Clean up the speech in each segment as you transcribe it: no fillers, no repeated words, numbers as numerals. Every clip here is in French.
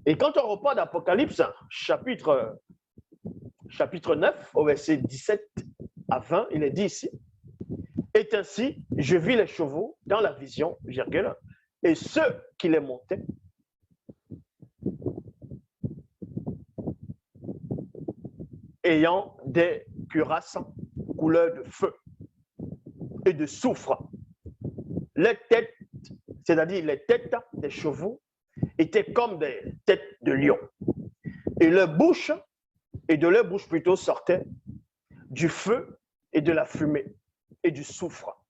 Et quand on reprend d'Apocalypse, chapitre 9, au verset 17 à 20, il est dit ici, « Et ainsi, je vis les chevaux dans la vision, virgule, et ceux qui les montaient, ayant des cuirasses couleur de feu et de soufre. Les têtes, c'est-à-dire les têtes des chevaux, étaient comme des têtes de lion. Et leur bouche, et de leur bouche plutôt, sortait du feu et de la fumée et du soufre. »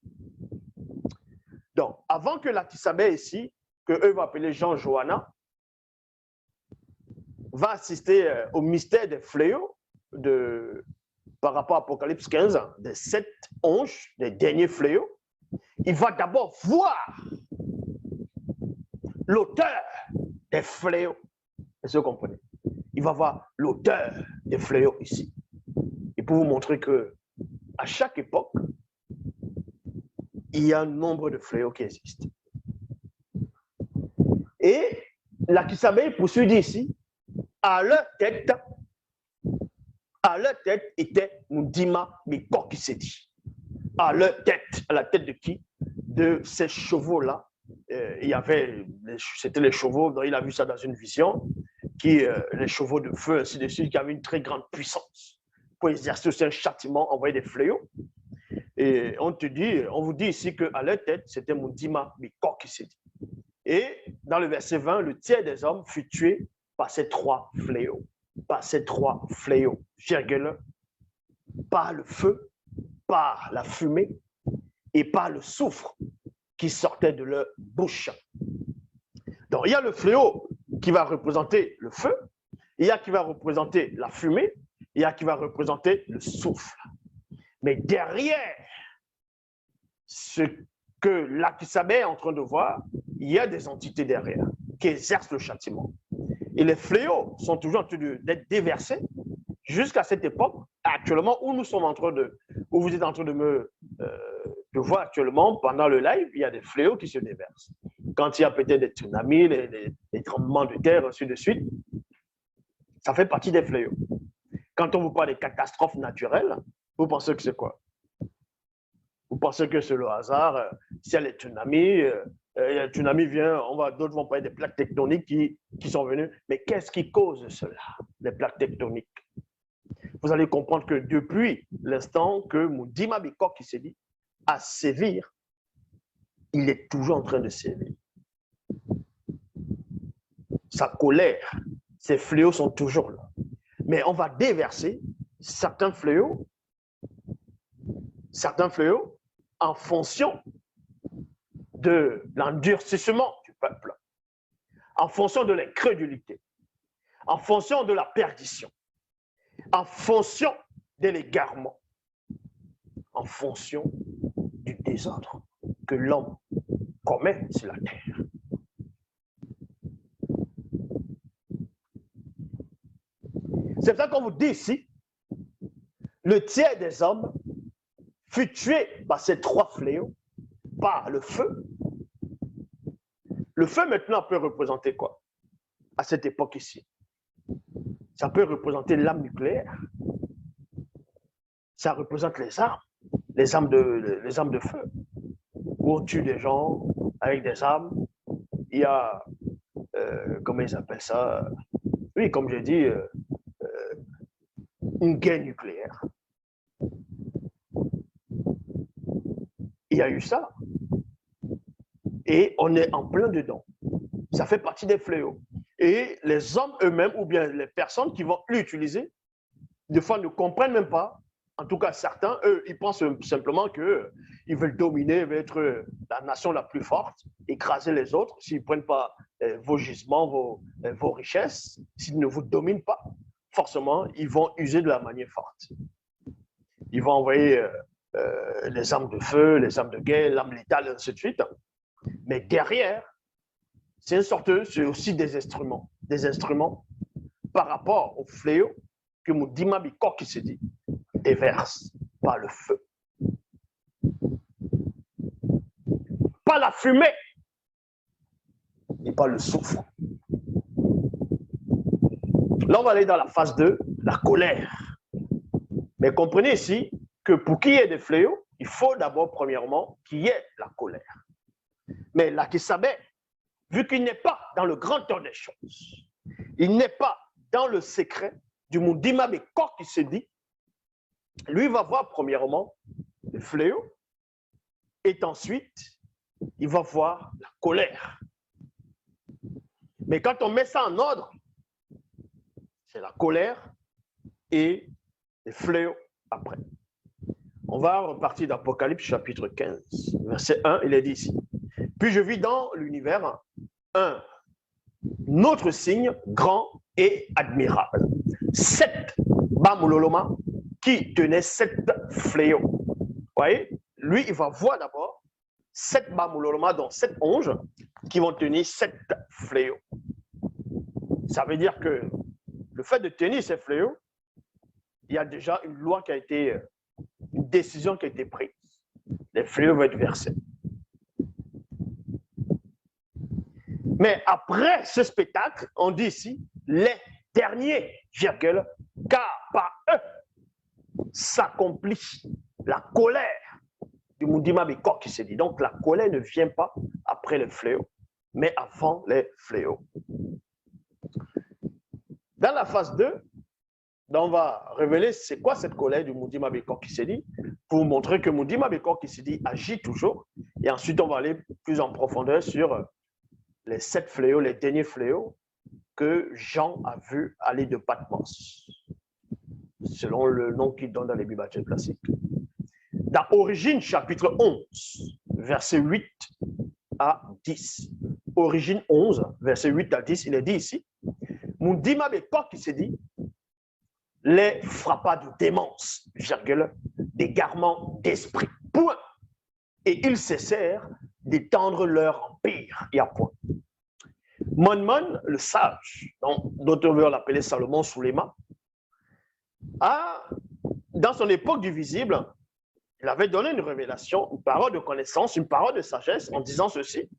Donc, avant que la Tissabé ici, que eux vont appeler Jean-Johanna, va assister au mystère des fléaux par rapport à Apocalypse 15, des 7 anges, des derniers fléaux, il va d'abord voir l'auteur des fléaux. Est-ce que vous comprenez? Il va voir l'auteur des fléaux ici. Et pour vous montrer que à chaque époque, il y a un nombre de fléaux qui existent. Et la Kisabé poursuit ici, à leur tête était Mundima Mikokisedi. À leur tête, à la tête de qui? De ces chevaux-là. Il y avait, c'était les chevaux, il a vu ça dans une vision, les chevaux de feu, ainsi de suite, qui avaient une très grande puissance pour exercer aussi un châtiment, envoyer des fléaux. Et on vous dit ici qu'à leur tête, c'était Mundima Mikokisedi. Et dans le verset 20, le tiers des hommes fut tué par ces 3 fléaux. Par ces 3 fléaux, virgule, par le feu, par la fumée et par le soufre qui sortait de leur bouche. Donc, il y a le fléau qui va représenter le feu, il y a qui va représenter la fumée, il y a qui va représenter le souffle. Mais derrière ce que l'Akisabé est en train de voir, il y a des entités derrière qui exercent le châtiment. Et les fléaux sont toujours en train d'être déversés jusqu'à cette époque, actuellement, où nous sommes en train où vous êtes en train de voir actuellement, pendant le live, il y a des fléaux qui se déversent. Quand il y a peut-être des tsunamis, des tremblements de terre, ainsi de suite, ça fait partie des fléaux. Quand on vous parle des catastrophes naturelles, vous pensez que c'est quoi? Vous pensez que c'est le hasard? S'il y a les tsunamis, le tsunami vient, d'autres vont parler des plaques tectoniques qui sont venues. Mais qu'est-ce qui cause cela, les plaques tectoniques? Vous allez comprendre que depuis l'instant que Mundima Mikokisedi a sévir, il est toujours en train de sévir. Sa colère, ses fléaux sont toujours là. Mais on va déverser certains fléaux en fonction de l'endurcissement du peuple, en fonction de l'incrédulité, en fonction de la perdition, en fonction de l'égarement, en fonction du désordre que l'homme commet sur la terre. C'est pour ça qu'on vous dit ici, le tiers des hommes fut tué par ces 3 fléaux, par le feu. Le feu maintenant peut représenter quoi? À cette époque ici, ça peut représenter l'arme nucléaire, ça représente les armes de feu, où on tue des gens avec des armes. Il y a, comment ils appellent ça? Oui, comme je dis, une guerre nucléaire. Il y a eu ça. Et on est en plein dedans. Ça fait partie des fléaux. Et les hommes eux-mêmes, ou bien les personnes qui vont l'utiliser, des fois ne comprennent même pas. En tout cas, certains, eux, ils pensent simplement qu'ils veulent dominer, ils veulent être la nation la plus forte, écraser les autres. S'ils ne prennent pas vos gisements, vos richesses, s'ils ne vous dominent pas, forcément, ils vont user de la manière forte. Ils vont envoyer les armes de feu, les armes de guerre, l'arme létale, et ainsi de suite. Mais derrière, c'est aussi des instruments par rapport au fléau que Mundima Mikokisedi déverse par le feu. Pas la fumée et pas le soufre. Là, on va aller dans la phase 2, la colère. Mais comprenez ici que pour qu'il y ait des fléaux, il faut d'abord, premièrement, qu'il y ait la colère. Mais l'Akisabé, vu qu'il n'est pas dans le grand temps des choses, il n'est pas dans le secret du Mundima Beko qui se dit, lui va voir premièrement le fléau et ensuite, il va voir la colère. Mais quand on met ça en ordre, c'est la colère et les fléaux après. On va repartir d'Apocalypse chapitre 15, verset 1, il est dit ici. Puis je vis dans l'univers un autre signe grand et admirable. 7 Bamuloloma qui tenaient 7 fléaux. Vous voyez, lui, il va voir d'abord 7 Bamuloloma, dont 7 anges, qui vont tenir 7 fléaux. Ça veut dire que le fait de tenir ces fléaux, il y a déjà une loi qui a été, une décision qui a été prise. Les fléaux vont être versés. Mais après ce spectacle, on dit ici, les derniers, virgule, car par eux s'accomplit la colère du Mundima Beko qui se dit. Donc la colère ne vient pas après les fléaux, mais avant les fléaux. Dans la phase 2, on va révéler c'est quoi cette colère du Mundima Beko qui se dit, pour montrer que Mundima Beko qui se dit agit toujours. Et ensuite, on va aller plus en profondeur sur les 7 fléaux, les derniers fléaux que Jean a vu aller de Patmos, selon le nom qu'il donne dans les Bibles classiques. Dans Origine, chapitre 11, verset 8 à 10. Origine 11, verset 8 à 10, il est dit ici, Mundima Beko qui se dit, les frappa de démence, virgule, d'égarement d'esprit, point. Et ils cessèrent d'étendre leur empire, il y a point. Monmon, le sage, dont d'autres veulent l'appeler Salomon Soulema, dans son époque du visible, il avait donné une révélation, une parole de connaissance, une parole de sagesse, en disant ceci,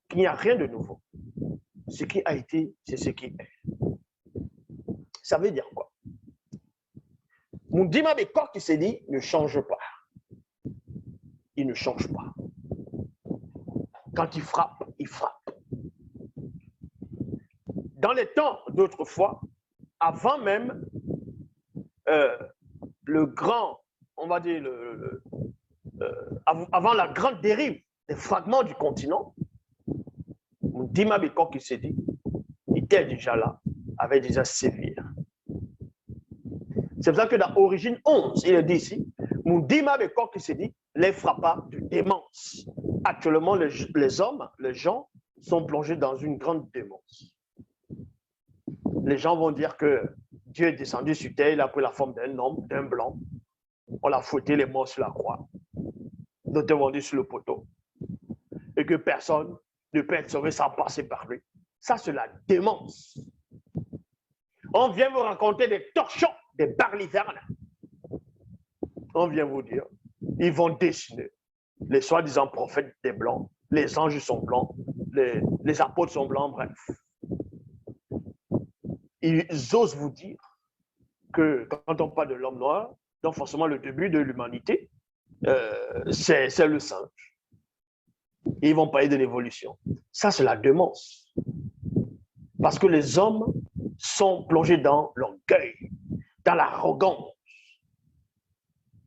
qu'il n'y a rien de nouveau. Ce qui a été, c'est ce qui est. Ça veut dire quoi? Mundima Beko qui s'est dit, ne change pas. Il ne change pas. Quand il frappe, il frappe. Dans les temps d'autrefois, avant même le grand, on va dire, avant la grande dérive des fragments du continent, Mundima Beko qui s'est dit, il était déjà là, avait déjà sévi. C'est pour ça que dans Origine 11, il est dit ici, Mundima Beko qui s'est dit, les frappa de démence. Actuellement, les hommes, les gens, sont plongés dans une grande démence. Les gens vont dire que Dieu est descendu sur terre, il a pris la forme d'un homme, d'un blanc. On l'a fouetté les morts sur la croix. D'autres vont dire sur le poteau. Et que personne ne peut être sauvé sans passer par lui. Ça, c'est la démence. On vient vous raconter des torchons, des balivernes. On vient vous dire, ils vont dessiner les soi-disant prophètes des blancs, les anges sont blancs, les apôtres sont blancs, bref. Ils osent vous dire que quand on parle de l'homme noir, donc forcément le début de l'humanité, c'est le singe. Ils vont parler de l'évolution. Ça, c'est la démence. Parce que les hommes sont plongés dans l'orgueil, dans l'arrogance,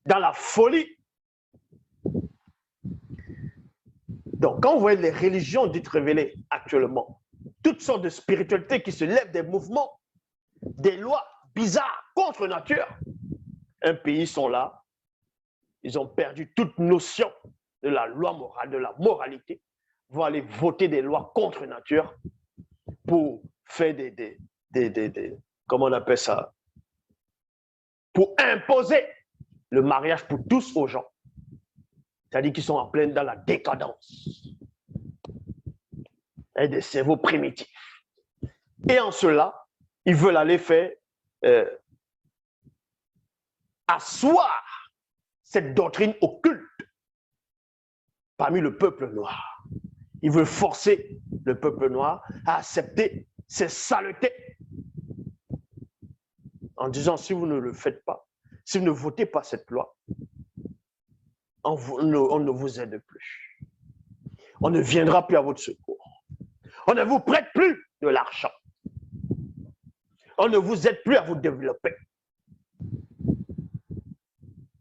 dans la folie. Donc, quand vous voyez les religions dites révélées actuellement, toutes sortes de spiritualités qui se lèvent des mouvements, des lois bizarres contre nature, un pays sont là, ils ont perdu toute notion de la loi morale, de la moralité, vont aller voter des lois contre nature pour faire comment on appelle ça, pour imposer le mariage pour tous aux gens. C'est-à-dire qu'ils sont en pleine dans la décadence. Et des cerveaux primitifs. Et en cela, ils veulent aller faire asseoir cette doctrine occulte parmi le peuple noir. Ils veulent forcer le peuple noir à accepter ces saletés en disant si vous ne le faites pas, si vous ne votez pas cette loi, on ne vous aide plus. On ne viendra plus à votre secours. On ne vous prête plus de l'argent. On ne vous aide plus à vous développer.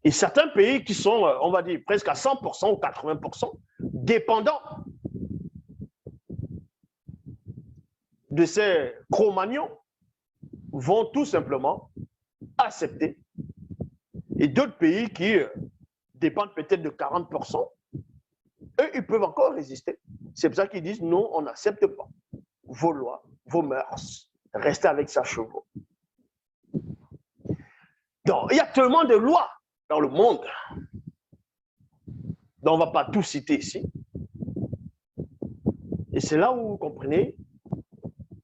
Et certains pays qui sont, on va dire, presque à 100% ou 80% dépendants de ces Cro-Magnons vont tout simplement accepter. Et d'autres pays qui dépendent peut-être de 40%, eux, ils peuvent encore résister. C'est pour ça qu'ils disent non, on n'accepte pas vos lois, vos mœurs. Restez avec sa chevaux. Donc, il y a tellement de lois dans le monde, dont on ne va pas tout citer ici. Et c'est là où vous comprenez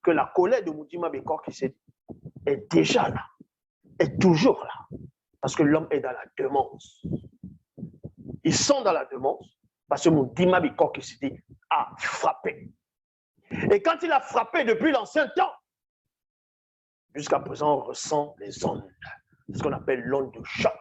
que la colère de Moutima Bekor Kisedi est déjà là, est toujours là, parce que l'homme est dans la demande. Ils sont dans la demande parce que Moutima Bekor Kisedi a frappé. Et quand il a frappé depuis l'ancien temps, jusqu'à présent, on ressent les ondes, ce qu'on appelle l'onde de choc.